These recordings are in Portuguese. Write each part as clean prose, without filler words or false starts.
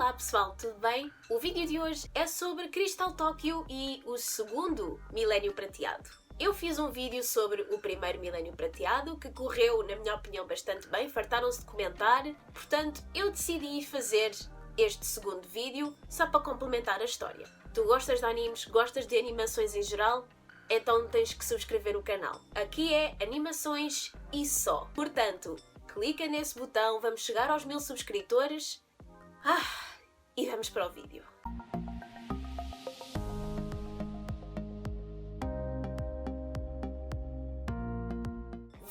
Olá pessoal, tudo bem? O vídeo de hoje é sobre Crystal Tokyo e o segundo Milénio Prateado. Eu fiz um vídeo sobre o primeiro Milénio Prateado, que correu, na minha opinião, bastante bem, fartaram-se de comentar, portanto eu decidi fazer este segundo vídeo só para complementar a história. Tu gostas de animes, gostas de animações em geral? Então tens que subscrever o canal. Aqui é animações e só. Portanto, clica nesse botão, vamos chegar aos 1000 subscritores. E vamos para o vídeo.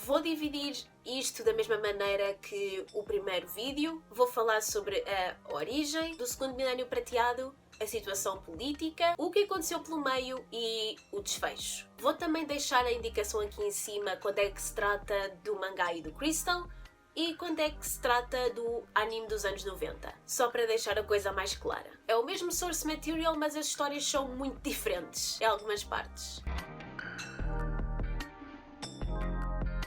Vou dividir isto da mesma maneira que o primeiro vídeo. Vou falar sobre a origem do segundo Milénio Prateado, a situação política, o que aconteceu pelo meio e o desfecho. Vou também deixar a indicação aqui em cima quando é que se trata do mangá e do Crystal e quando é que se trata do anime dos anos 90, só para deixar a coisa mais clara. É o mesmo source material, mas as histórias são muito diferentes em algumas partes.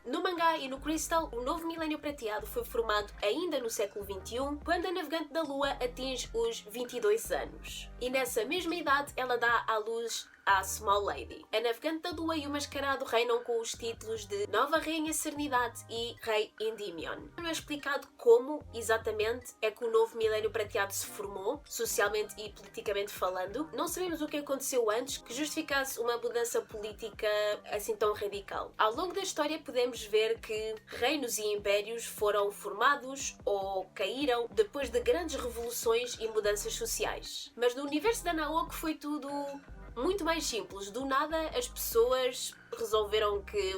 No mangá e no Crystal, o novo Milénio Prateado foi formado ainda no século XXI, quando a Navegante da Lua atinge os 22 anos. E nessa mesma idade ela dá à luz à Small Lady. A Navegante da Lua e o Mascarado reinam com os títulos de Nova Rainha Serenidade e Rei Endymion. Não é explicado como, exatamente, é que o novo Milénio Prateado se formou, socialmente e politicamente falando. Não sabemos o que aconteceu antes que justificasse uma mudança política assim tão radical. Ao longo da história podemos ver que reinos e impérios foram formados ou caíram depois de grandes revoluções e mudanças sociais. Mas no universo da Naoko foi tudo muito mais simples. Do nada as pessoas resolveram que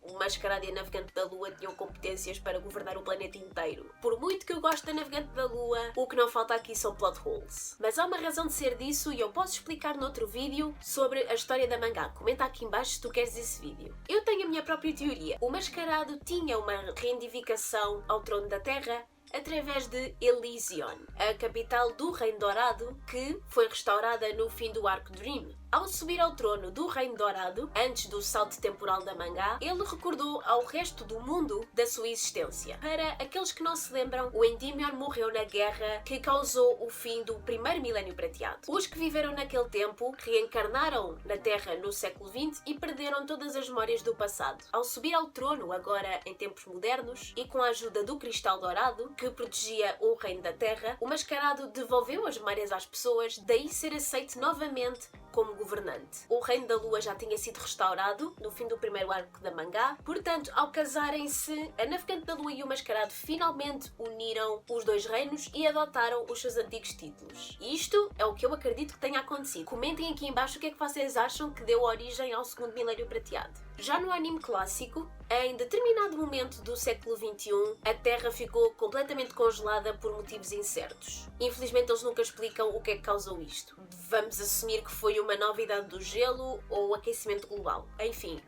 o Mascarado e a Navegante da Lua tinham competências para governar o planeta inteiro. Por muito que eu goste da Navegante da Lua, o que não falta aqui são plot holes. Mas há uma razão de ser disso e eu posso explicar noutro vídeo sobre a história da mangá. Comenta aqui em baixo se tu queres esse vídeo. Eu tenho a minha própria teoria. O Mascarado tinha uma reivindicação ao trono da Terra através de Elysion, a capital do Reino Dourado, que foi restaurada no fim do arco Dream. Ao subir ao trono do Reino Dourado, antes do salto temporal da mangá, ele recordou ao resto do mundo da sua existência. Para aqueles que não se lembram, o Endymion morreu na guerra que causou o fim do primeiro Milénio Prateado. Os que viveram naquele tempo reencarnaram na Terra no século XX e perderam todas as memórias do passado. Ao subir ao trono, agora em tempos modernos, e com a ajuda do Cristal Dourado, que protegia o Reino da Terra, o Mascarado devolveu as memórias às pessoas, daí ser aceito novamente como governante. O Reino da Lua já tinha sido restaurado no fim do primeiro arco da mangá, portanto, ao casarem-se, a Navegante da Lua e o Mascarado finalmente uniram os dois reinos e adotaram os seus antigos títulos. E isto é o que eu acredito que tenha acontecido. Comentem aqui em baixo o que é que vocês acham que deu origem ao segundo Milénio Prateado. Já no anime clássico, em determinado momento do século XXI, a Terra ficou completamente congelada por motivos incertos. Infelizmente eles nunca explicam o que é que causou isto. Vamos assumir que foi uma nova idade do gelo ou aquecimento global. Enfim,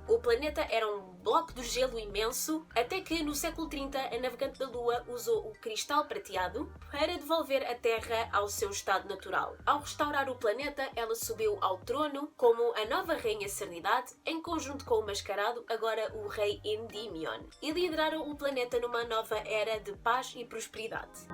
o planeta era um bloco de gelo imenso, até que no século 30 a Navegante da Lua usou o Cristal Prateado para devolver a Terra ao seu estado natural. Ao restaurar o planeta, ela subiu ao trono como a nova Rainha Serenidade, em conjunto com o Mascarado, agora o Rei Endymion, e lideraram o planeta numa nova era de paz e prosperidade.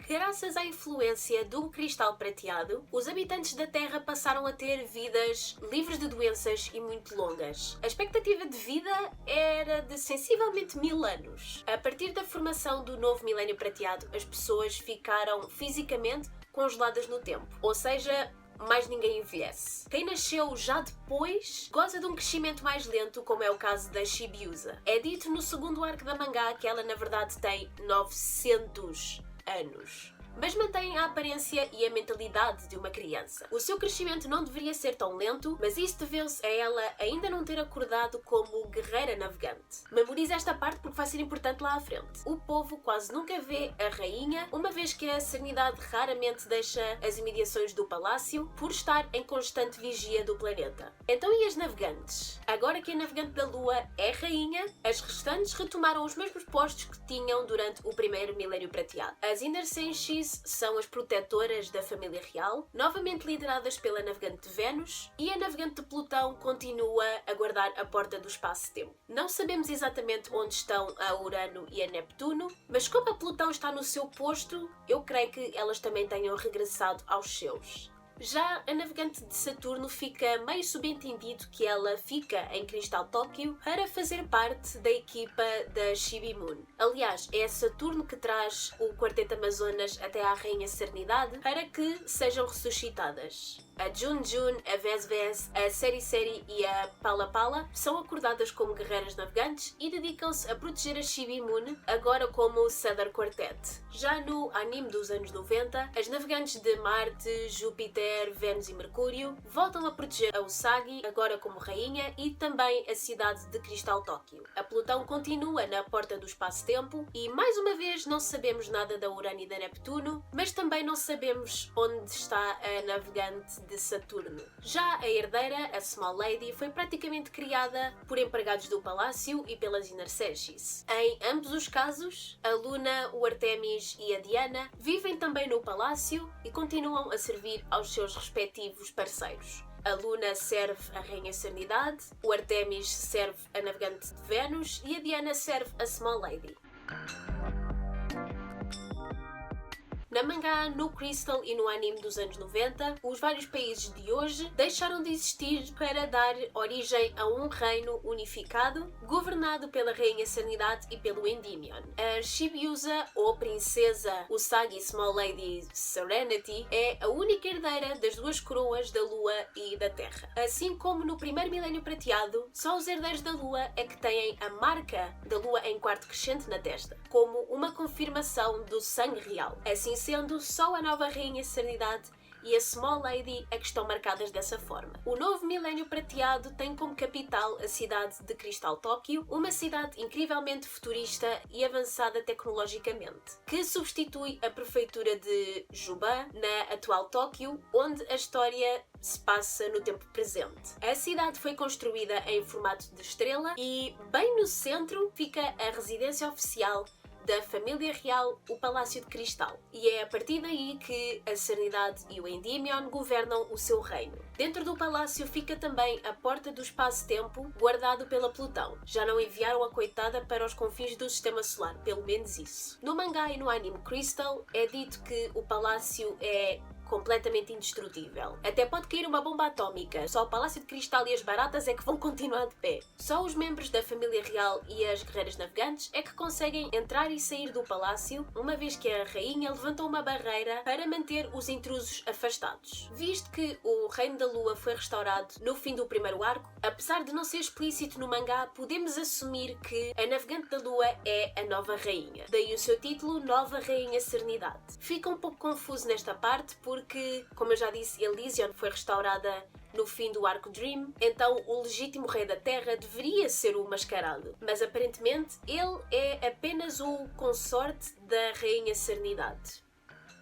Graças à influência do Cristal Prateado, os habitantes da Terra passaram a ter vidas livres de doenças e muito longas. A expectativa de vida era de sensivelmente 1000 anos. A partir da formação do novo Milénio Prateado, as pessoas ficaram fisicamente congeladas no tempo, ou seja, mais ninguém envelhece. Quem nasceu já depois goza de um crescimento mais lento, como é o caso da Chibiusa. É dito no segundo arco da mangá que ela na verdade tem 900 anos, mas mantém a aparência e a mentalidade de uma criança. O seu crescimento não deveria ser tão lento, mas isso deveu-se a ela ainda não ter acordado como guerreira navegante. Memoriza esta parte porque vai ser importante lá à frente. O povo quase nunca vê a rainha, uma vez que a Serenidade raramente deixa as imediações do palácio por estar em constante vigia do planeta. Então e as navegantes? Agora que a Navegante da Lua é rainha, as restantes retomaram os mesmos postos que tinham durante o primeiro Milénio Prateado. As Inner Senshi Serenity são as protetoras da família real, novamente lideradas pela navegante de Vênus, e a navegante de Plutão continua a guardar a porta do espaço-tempo. Não sabemos exatamente onde estão a Urano e a Neptuno, mas como a Plutão está no seu posto, eu creio que elas também tenham regressado aos seus. Já a navegante de Saturno fica meio subentendido que ela fica em Cristal Tóquio para fazer parte da equipa da Chibi Moon. Aliás, é Saturno que traz o Quarteto Amazonas até à Rainha Serenidade para que sejam ressuscitadas. A Jun Jun, a Vez Vez, a Seri Seri e a Pala Pala são acordadas como guerreiras navegantes e dedicam-se a proteger a Chibi Moon, agora como Southern Quartet. Já no anime dos anos 90, as navegantes de Marte, Júpiter, Vênus e Mercúrio voltam a proteger a Usagi, agora como rainha, e também a cidade de Cristal Tóquio. A Plutão continua na porta do espaço-tempo e, mais uma vez, não sabemos nada da Urano e da Neptuno, mas também não sabemos onde está a navegante de Saturno. Já a herdeira, a Small Lady, foi praticamente criada por empregados do palácio e pelas Inercerchis. Em ambos os casos, a Luna, o Artemis e a Diana vivem também no palácio e continuam a servir aos seus respectivos parceiros. A Luna serve a Rainha Serenidade, o Artemis serve a navegante de Vênus e a Diana serve a Small Lady. Na mangá, no Crystal e no anime dos anos 90, os vários países de hoje deixaram de existir para dar origem a um reino unificado, governado pela Rainha Serenidade e pelo Endymion. A Chibiusa, ou Princesa Usagi Small Lady Serenity, é a única herdeira das duas coroas da Lua e da Terra. Assim como no primeiro milénio prateado, só os herdeiros da Lua é que têm a marca da Lua em quarto crescente na testa, como uma confirmação do sangue real. Assim sendo, só a nova Rainha Serenidade e a Small Lady é que estão marcadas dessa forma. O novo milénio prateado tem como capital a cidade de Cristal Tóquio, uma cidade incrivelmente futurista e avançada tecnologicamente, que substitui a prefeitura de Juba, na atual Tóquio, onde a história se passa no tempo presente. A cidade foi construída em formato de estrela e, bem no centro, fica a residência oficial da família real, o Palácio de Cristal. E é a partir daí que a Serenidade e o Endymion governam o seu reino. Dentro do palácio fica também a Porta do Espaço-Tempo, guardado pela Plutão. Já não enviaram a coitada para os confins do Sistema Solar, pelo menos isso. No mangá e no anime Crystal, é dito que o palácio é completamente indestrutível. Até pode cair uma bomba atómica, só o Palácio de Cristal e as baratas é que vão continuar de pé. Só os membros da família real e as guerreiras navegantes é que conseguem entrar e sair do palácio, uma vez que a rainha levantou uma barreira para manter os intrusos afastados. Visto que o Reino da Lua foi restaurado no fim do primeiro arco, apesar de não ser explícito no mangá, podemos assumir que a navegante da Lua é a nova rainha. Daí o seu título, Nova Rainha Serenidade. Fica um pouco confuso nesta parte porque, como eu já disse, Elysion foi restaurada no fim do arco Dream, então o legítimo rei da Terra deveria ser o Mascarado, mas aparentemente ele é apenas o consorte da Rainha Serenidade.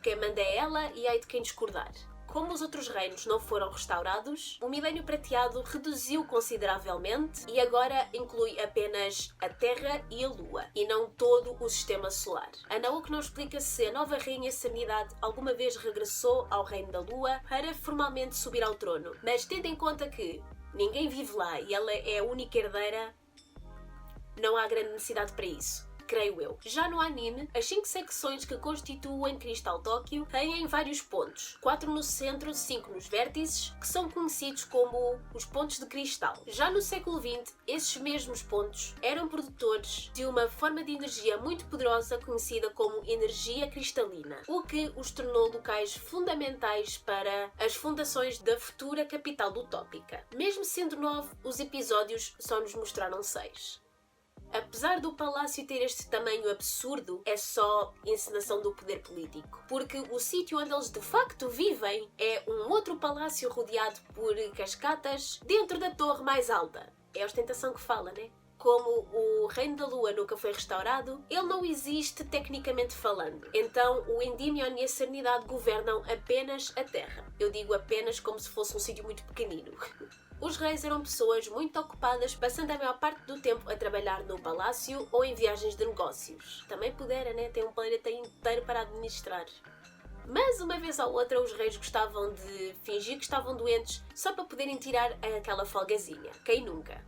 Quem manda é ela e há de quem discordar. Como os outros reinos não foram restaurados, o Milénio Prateado reduziu consideravelmente e agora inclui apenas a Terra e a Lua, e não todo o Sistema Solar. A Naoki não explica se a nova Rainha Serenidade alguma vez regressou ao Reino da Lua para formalmente subir ao trono, mas tendo em conta que ninguém vive lá e ela é a única herdeira, não há grande necessidade para isso. Creio eu. Já no anime, as 5 secções que constituem Cristal Tóquio têm vários pontos. 4 no centro, 5 nos vértices, que são conhecidos como os pontos de cristal. Já no século XX, esses mesmos pontos eram produtores de uma forma de energia muito poderosa conhecida como energia cristalina, o que os tornou locais fundamentais para as fundações da futura capital utópica. Mesmo sendo 9, os episódios só nos mostraram 6. Apesar do palácio ter este tamanho absurdo, é só encenação do poder político. Porque o sítio onde eles de facto vivem é um outro palácio rodeado por cascatas dentro da torre mais alta. É a ostentação que fala, né? Como o Reino da Lua nunca foi restaurado, ele não existe tecnicamente falando. Então o Endymion e a Serenidade governam apenas a Terra. Eu digo apenas como se fosse um sítio muito pequenino. Os reis eram pessoas muito ocupadas, passando a maior parte do tempo a trabalhar no palácio ou em viagens de negócios. Também pudera, né? Ter um planeta inteiro para administrar. Mas uma vez ou outra os reis gostavam de fingir que estavam doentes só para poderem tirar aquela folgazinha. Quem nunca?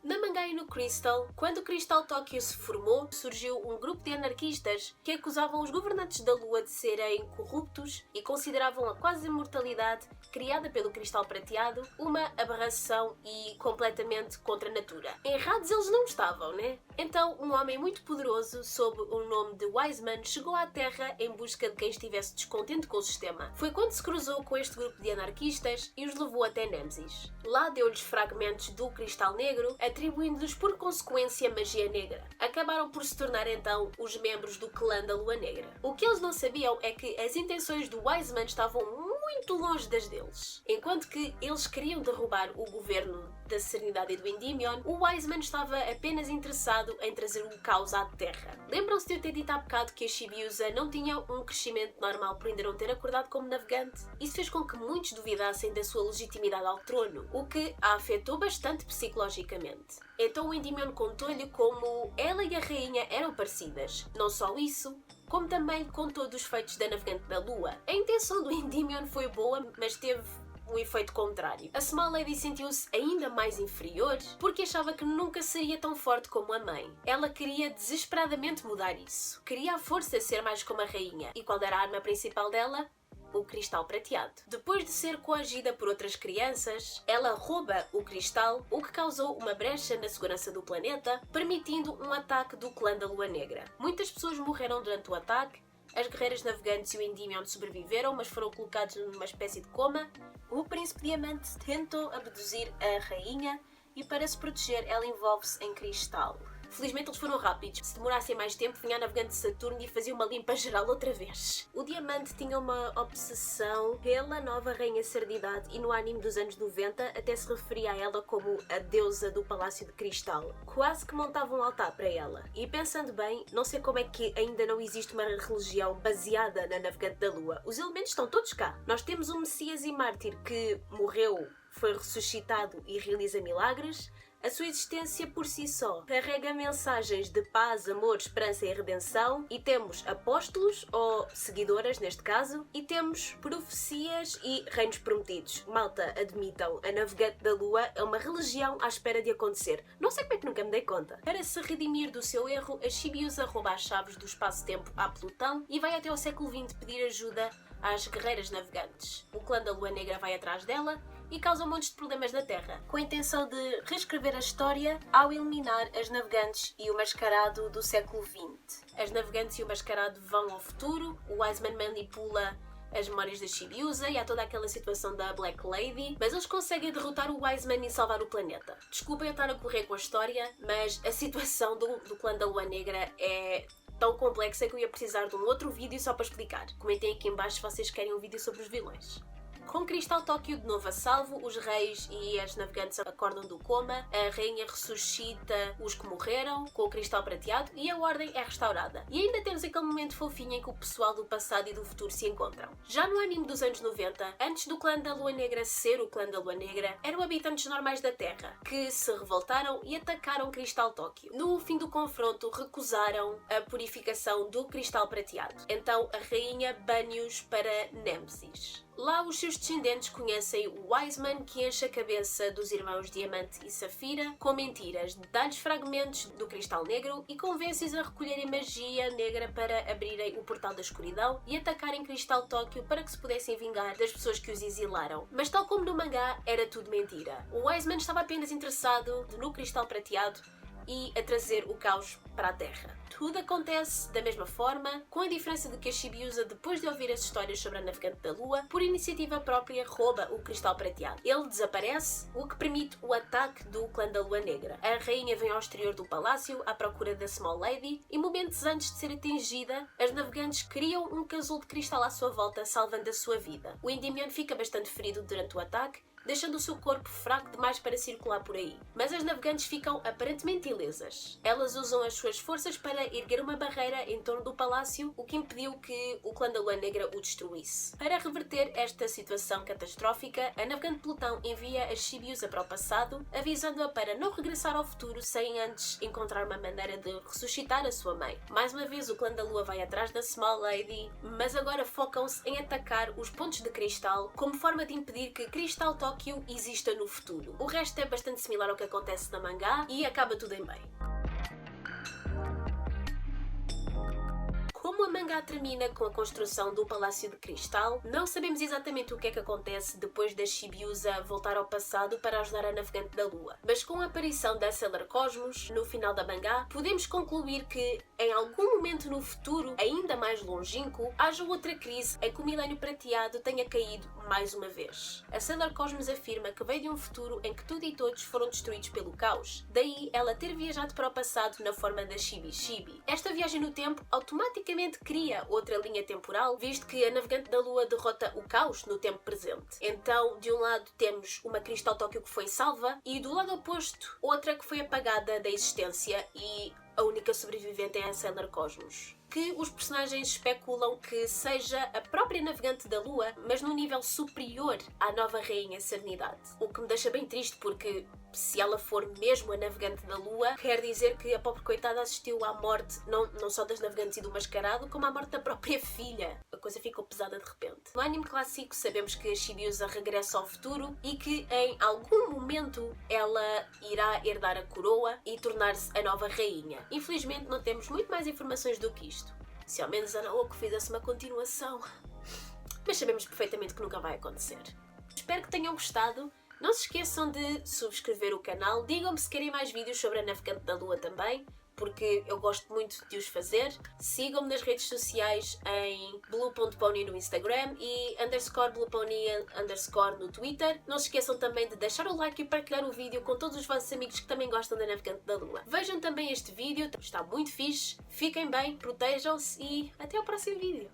Na Mangá e no Crystal, quando o Crystal Tóquio se formou, surgiu um grupo de anarquistas que acusavam os governantes da Lua de serem corruptos e consideravam a quase imortalidade criada pelo Cristal Prateado uma aberração e completamente contra a natura. Errados eles não estavam, né? Então, um homem muito poderoso, sob o nome de Wiseman, chegou à Terra em busca de quem estivesse descontente com o sistema. Foi quando se cruzou com este grupo de anarquistas e os levou até Nemesis. Lá deu-lhes fragmentos do Cristal Negro, atribuindo-lhes por consequência magia negra. Acabaram por se tornar então os membros do clã da Lua Negra. O que eles não sabiam é que as intenções do Wiseman estavam muito longe das deles. Enquanto que eles queriam derrubar o governo da Serenidade e do Endymion, o Wiseman estava apenas interessado em trazer o caos à Terra. Lembram-se de eu ter dito há bocado que a Chibiusa não tinha um crescimento normal por ainda não ter acordado como navegante? Isso fez com que muitos duvidassem da sua legitimidade ao trono, o que a afetou bastante psicologicamente. Então o Endymion contou-lhe como ela e a rainha eram parecidas. Não só isso, como também contou dos feitos da navegante da Lua. A intenção do Endymion foi boa, mas teve um efeito contrário. A Small Lady sentiu-se ainda mais inferior porque achava que nunca seria tão forte como a mãe. Ela queria desesperadamente mudar isso. Queria à força ser mais como a rainha. E qual era a arma principal dela? O cristal prateado. Depois de ser coagida por outras crianças, ela rouba o cristal, o que causou uma brecha na segurança do planeta, permitindo um ataque do clã da Lua Negra. Muitas pessoas morreram durante o ataque. As guerreiras navegantes e o Endymion sobreviveram, mas foram colocados numa espécie de coma. O príncipe Diamante tentou abduzir a rainha e, para se proteger, ela envolve-se em cristal. Felizmente eles foram rápidos. Se demorassem mais tempo, vinha a navegante de Saturno e fazia uma limpa geral outra vez. O Diamante tinha uma obsessão pela nova Rainha Sardidade e no anime dos anos 90 até se referia a ela como a deusa do Palácio de Cristal. Quase que montava um altar para ela. E pensando bem, não sei como é que ainda não existe uma religião baseada na Navegante da Lua. Os elementos estão todos cá. Nós temos um Messias e mártir que morreu, foi ressuscitado e realiza milagres. A sua existência por si só carrega mensagens de paz, amor, esperança e redenção, e temos apóstolos, ou seguidoras neste caso, e temos profecias e reinos prometidos. Malta, admitam, a Navegante da Lua é uma religião à espera de acontecer. Não sei como é que nunca me dei conta. Para se redimir do seu erro, a Chibiusa rouba as chaves do espaço-tempo a Plutão e vai até ao século XX pedir ajuda às guerreiras navegantes. O clã da Lua Negra vai atrás dela e causa montes de problemas na Terra, com a intenção de reescrever a história ao eliminar as navegantes e o mascarado do século XX. As navegantes e o mascarado vão ao futuro, o Wiseman manipula as memórias da Chibiusa e há toda aquela situação da Black Lady, mas eles conseguem derrotar o Wiseman e salvar o planeta. Desculpem eu estar a correr com a história, mas a situação do clã da Lua Negra é tão complexa que eu ia precisar de um outro vídeo só para explicar. Comentem aqui em baixo se vocês querem um vídeo sobre os vilões. Com Cristal Tóquio de novo a salvo, os reis e as navegantes acordam do coma, a rainha ressuscita os que morreram com o cristal prateado e a ordem é restaurada. E ainda temos aquele momento fofinho em que o pessoal do passado e do futuro se encontram. Já no anime dos anos 90, antes do clã da Lua Negra ser o clã da Lua Negra, eram habitantes normais da Terra, que se revoltaram e atacaram Cristal Tóquio. No fim do confronto, recusaram a purificação do cristal prateado. Então a rainha bane-os para Nemesis. Lá os seus descendentes conhecem o Wiseman, que enche a cabeça dos irmãos Diamante e Safira com mentiras, dá-lhes fragmentos do cristal negro e convence-os a recolherem magia negra para abrirem o portal da escuridão e atacarem Cristal Tóquio para que se pudessem vingar das pessoas que os exilaram. Mas tal como no mangá, era tudo mentira. O Wiseman estava apenas interessado no cristal prateado e a trazer o caos para a Terra. Tudo acontece da mesma forma, com a diferença de que a Chibiusa, depois de ouvir as histórias sobre a Navegante da Lua, por iniciativa própria rouba o cristal prateado. Ele desaparece, o que permite o ataque do clã da Lua Negra. A rainha vem ao exterior do palácio à procura da Small Lady e momentos antes de ser atingida, as navegantes criam um casulo de cristal à sua volta, salvando a sua vida. O Endymion fica bastante ferido durante o ataque deixando o seu corpo fraco demais para circular por aí. Mas as navegantes ficam aparentemente ilesas. Elas usam as suas forças para erguer uma barreira em torno do palácio, o que impediu que o clã da Lua Negra o destruísse. Para reverter esta situação catastrófica, a navegante Plutão envia a Chibiusa para o passado, avisando-a para não regressar ao futuro sem antes encontrar uma maneira de ressuscitar a sua mãe. Mais uma vez, o clã da Lua vai atrás da Small Lady, mas agora focam-se em atacar os pontos de cristal como forma de impedir que Cristal Tóquio exista no futuro. O resto é bastante similar ao que acontece na mangá e acaba tudo em bem. Como a mangá termina com a construção do Palácio de Cristal, não sabemos exatamente o que é que acontece depois da Chibiusa voltar ao passado para ajudar a navegante da Lua. Mas com a aparição da Sailor Cosmos, no final da mangá, podemos concluir que, em algum momento no futuro, ainda mais longínquo, haja outra crise em que o Milénio Prateado tenha caído mais uma vez. A Sailor Cosmos afirma que veio de um futuro em que tudo e todos foram destruídos pelo caos, daí ela ter viajado para o passado na forma da Chibi-Chibi. Esta viagem no tempo automaticamente cria outra linha temporal, visto que a navegante da Lua derrota o caos no tempo presente. Então, de um lado temos uma Cristal Tóquio que foi salva e do lado oposto outra que foi apagada da existência e a única sobrevivente é a Sailor Cosmos, que os personagens especulam que seja a própria navegante da Lua, mas num nível superior à nova Rainha Serenidade. O que me deixa bem triste porque, se ela for mesmo a navegante da Lua, quer dizer que a pobre coitada assistiu à morte não só das navegantes e do mascarado, como à morte da própria filha. A coisa ficou pesada de repente. No anime clássico sabemos que a Chibiusa regressa ao futuro e que em algum momento ela irá herdar a coroa e tornar-se a nova rainha. Infelizmente não temos muito mais informações do que isto. Se ao menos a Naoko fizesse uma continuação. Mas sabemos perfeitamente que nunca vai acontecer. Espero que tenham gostado. Não se esqueçam de subscrever o canal. Digam-me se querem mais vídeos sobre a Navegante da Lua também, porque eu gosto muito de os fazer. Sigam-me nas redes sociais em blue.pony no Instagram e _bluepony_ no Twitter. Não se esqueçam também de deixar o like e partilhar o vídeo com todos os vossos amigos que também gostam da Navegante da Lua. Vejam também este vídeo, está muito fixe. Fiquem bem, protejam-se e até ao próximo vídeo.